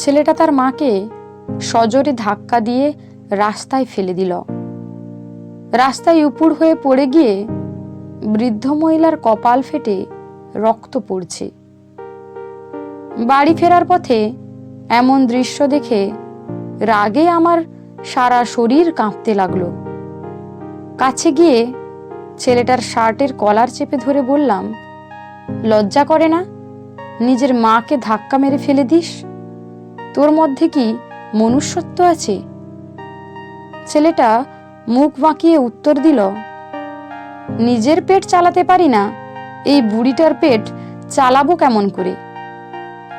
ছেলেটা তার মাকে সজোরে ধাক্কা দিয়ে রাস্তায় ফেলে দিল। রাস্তায় উপুড় হয়ে পড়ে গিয়ে বৃদ্ধ মহিলার কপাল ফেটে রক্ত পড়ছে। বাড়ি ফেরার পথে এমন দৃশ্য দেখে রাগে আমার সারা শরীর কাঁপতে লাগলো। কাছে গিয়ে ছেলেটার শার্টের কলার চেপে ধরে বললাম, লজ্জা করে না? নিজের মাকে ধাক্কা মেরে ফেলে দিস? তোর মধ্যে কি মনুষ্যত্ব আছে? ছেলেটা মুখ বাঁকিয়ে উত্তর দিল, নিজের পেট চালাতে পারি না, এই বুড়িটার পেট চালাবো কেমন করে?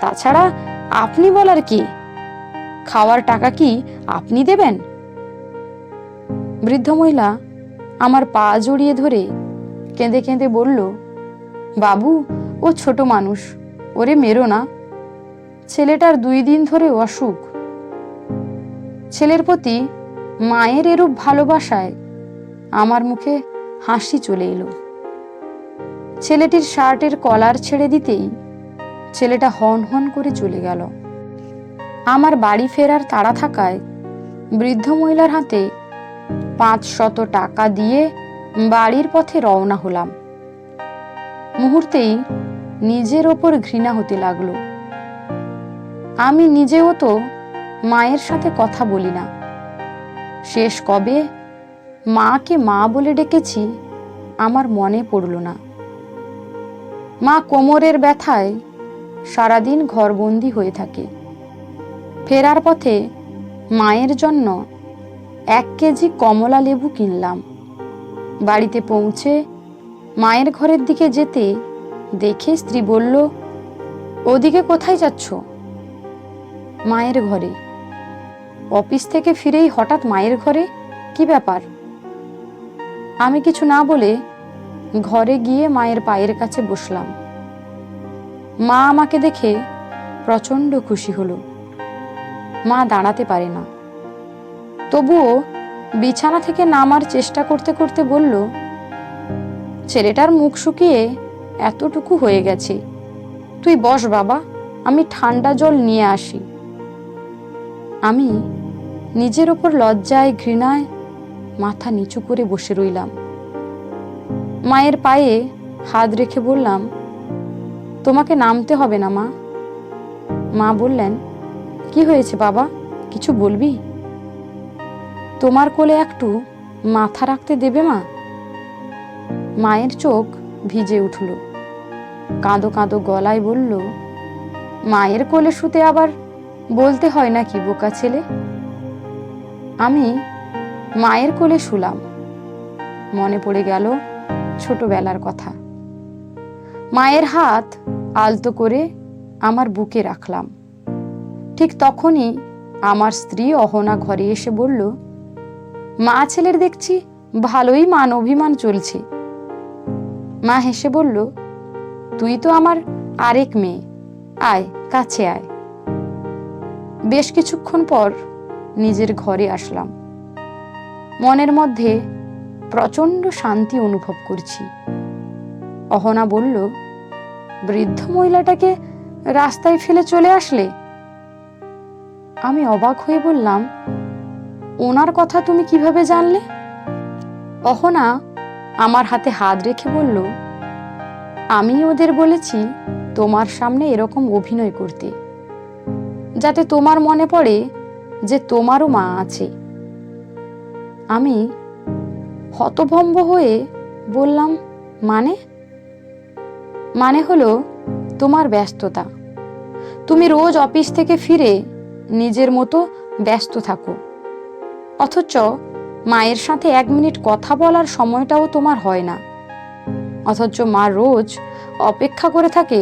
তাছাড়া আপনি বলার কি? খাওয়ার টাকা কি আপনি দেবেন? বৃদ্ধ মহিলা আমার পা জড়িয়ে ধরে কেঁদে কেঁদে বলল, বাবু, ও ছোট মানুষ, ওরে মেরো না। ছেলেটার 2 দিন ধরে অসুখ। ছেলের প্রতি মায়ের এরূপ ভালোবাসায় আমার মুখে হাসি চলে এলো। ছেলেটির শার্টের কলার ছেড়ে দিতেই ছেলেটা হন হন করে চলে গেল। আমার বাড়ি ফেরার তাড়া থাকায় বৃদ্ধ মহিলার হাতে 500 টাকা দিয়ে বাড়ির পথে রওনা হলাম। মুহূর্তেই নিজের ওপর ঘৃণা হতে লাগলো। আমি নিজেও তো মায়ের সাথে কথা বলি না। শেষ কবে মাকে মা বলে ডেকেছি আমার মনে পড়ল না। মা কোমরের ব্যথায় সারাদিন ঘরবন্দি হয়ে থাকে। ফেরার পথে মায়ের জন্য 1 কেজি কমলা লেবু কিনলাম। বাড়িতে পৌঁছে মায়ের ঘরের দিকে যেতে দেখে স্ত্রী বলল, ওদিকে কোথায় যাচ্ছ? মায়ের ঘরে। অফিস থেকে ফিরেই হঠাৎ মায়ের ঘরে? কি ব্যাপার? আমি কিছু না বলে ঘরে গিয়ে মায়ের পায়ের কাছে বসলাম। মা আমাকে দেখে প্রচণ্ড খুশি হলো। মা দাঁড়াতে পারে না, তবুও বিছানা থেকে নামার চেষ্টা করতে করতে বলল, ছেলেটার মুখ শুকিয়ে এতটুকু হয়ে গেছে, তুই বস বাবা, আমি ঠান্ডা জল নিয়ে আসি। আমি নিজের ওপর লজ্জায় ঘৃণায় মাথা নিচু করে বসে রইলাম। মায়ের পায়ে হাত রেখে বললাম, তোমাকে নামতে হবে না মা। মা বললেন, কি হয়েছে বাবা, কিছু বলবি? তোমার কোলে একটু মাথা রাখতে দেবে মা? মায়ের চোখ ভিজে উঠল। কাঁদো কাঁদো গলায় বলল, মায়ের কোলে শুতে আবার বলতে হয় নাকি বোকা ছেলে? আমি মায়ের কোলে শুলাম। মনে পড়ে গেল ছোটবেলার কথা। মায়ের হাত আলতো করে আমার বুকে রাখলাম। ঠিক তখনই আমার স্ত্রী অহনা ঘরে এসে বলল, মা ছেলের দেখছি ভালোই মান অভিমান চলছে। মা হেসে বলল, তুই তো আমার আরেক মেয়ে, আয় কাছে আয়। বেশ কিছুক্ষণ পর নিজের ঘরে আসলাম। মনের মধ্যে প্রচণ্ড শান্তি অনুভব করছি। অহনা বলল, বৃদ্ধ মহিলাটাকে রাস্তায় ফেলে চলে আসলে? আমি অবাক হয়ে বললাম, ওনার কথা তুমি কিভাবে জানলে? অহনা আমার হাতে হাত রেখে বলল, আমি ওদের বলেছি তোমার সামনে এরকম অভিনয় করতে, যাতে তোমার মনে পড়ে যে তোমারও মা আছে। আমি হতভম্ব হয়ে বললাম, মানে হলো তোমার ব্যস্ততা। তুমি রোজ অফিস থেকে ফিরে নিজের মতো ব্যস্ত থাকো, অথচ মায়ের সাথে 1 মিনিট কথা বলার সময়টাও তোমার হয় না। অথচ মা রোজ অপেক্ষা করে থাকে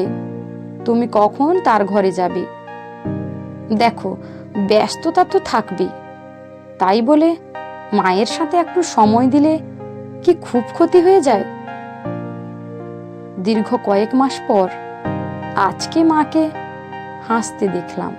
তুমি কখন তার ঘরে যাবে। দেখো, ব্যস্ততা তো থাকবে, তাই বলে মায়ের সাথে একটু সময় দিলে কি খুব ক্ষতি হয়ে যায়? দীর্ঘ কয়েক মাস পর আজকে মাকে হাসতে দেখলাম।